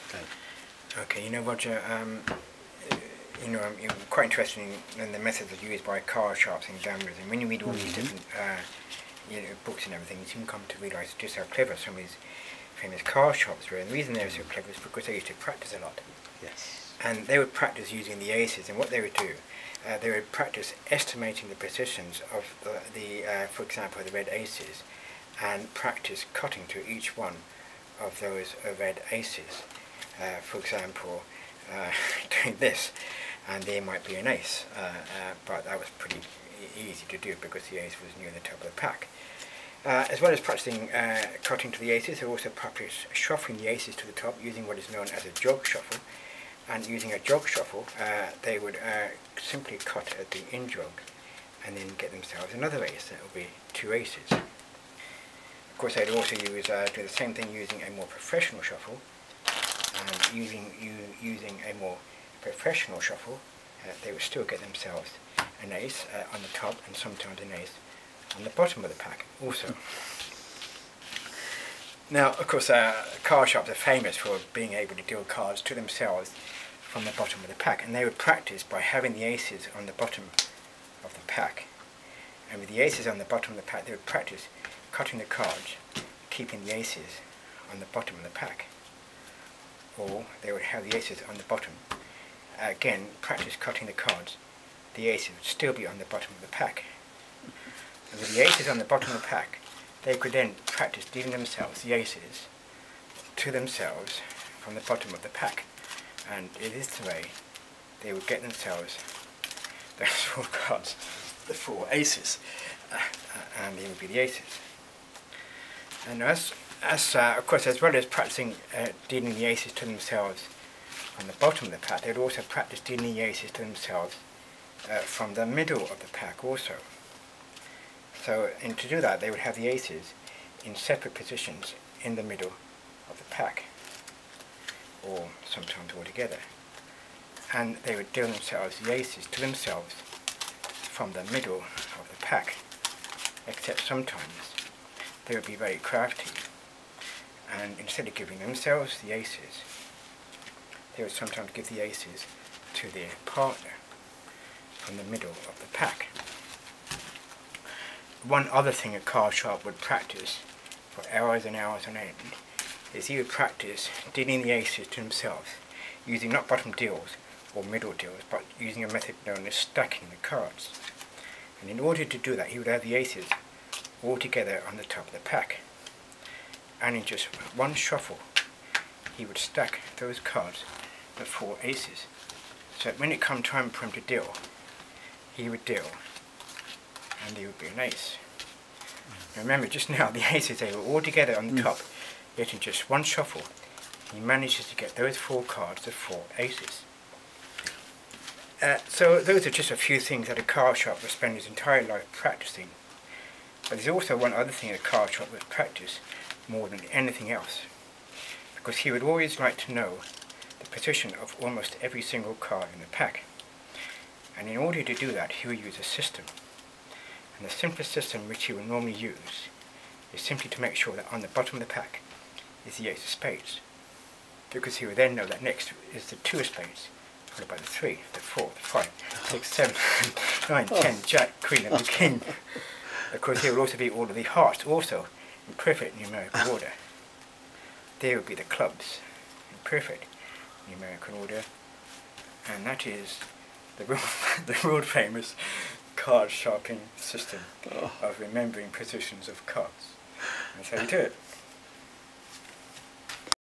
Okay. Okay, you know, Roger, you know, I'm quite interested in the methods that are used by card sharps and gamblers, and when you read all these different you know, books and everything, you soon come to realise just how clever some of these famous card sharps were. And the reason they were so clever is because they used to practice a lot. Yes. And they would practice using the aces, and what they would do, they would practice estimating the positions of for example, the red aces, and practice cutting to each one of those red aces. For example, doing this, and there might be an ace, but that was pretty easy to do because the ace was near the top of the pack. As well as practicing cutting to the aces, they also practice shuffling the aces to the top using what is known as a jog shuffle. And using a jog shuffle, they would simply cut at the in jog and then get themselves another ace. That would be two aces. Of course, they'd also use do the same thing using a more professional shuffle. And using a more professional shuffle, they would still get themselves an ace on the top and sometimes an ace on the bottom of the pack also. Now, of course, card sharps are famous for being able to deal cards to themselves from the bottom of the pack, and they would practice by having the aces on the bottom of the pack. And with the aces on the bottom of the pack, they would practice cutting the cards, keeping the aces on the bottom of the pack. Or they would have the aces on the bottom. Again, practice cutting the cards. The aces would still be on the bottom of the pack. And with the aces on the bottom of the pack, they could then practice dealing themselves the aces to themselves from the bottom of the pack. And in this way, they would get themselves those four cards, the four aces, and they would be the aces. And of course, as well as practicing dealing the aces to themselves from the bottom of the pack, they would also practice dealing the aces to themselves from the middle of the pack also. So, and to do that, they would have the aces in separate positions in the middle of the pack, or sometimes all together. And they would deal themselves the aces to themselves from the middle of the pack, except sometimes they would be very crafty, and instead of giving themselves the aces, they would sometimes give the aces to their partner from the middle of the pack. One other thing a card sharp would practice for hours and hours on end is he would practice dealing the aces to himself using not bottom deals or middle deals, but using a method known as stacking the cards. And in order to do that, he would have the aces all together on the top of the pack. And in just one shuffle, he would stack those cards, the four aces, so that when it come time for him to deal, he would deal, and he would be an ace. Remember, just now the aces, they were all together on the top, yet in just one shuffle, he manages to get those four cards, the four aces. So those are just a few things that a card sharp would spend his entire life practicing. But there's also one other thing a card sharp would practice more than anything else, because he would always like to know the position of almost every single card in the pack. And in order to do that, he would use a system. And the simplest system which he would normally use is simply to make sure that on the bottom of the pack is the ace of spades, because he would then know that next is the two of spades, followed by the 3, the 4, the 5, 6, 7, 9, 10, jack, queen, and the king. Of course, there would also be all of the hearts, also in perfect numerical order. There would be the clubs in perfect numerical order, and that is the world famous card sharping system of remembering positions of cards. That's how you do it.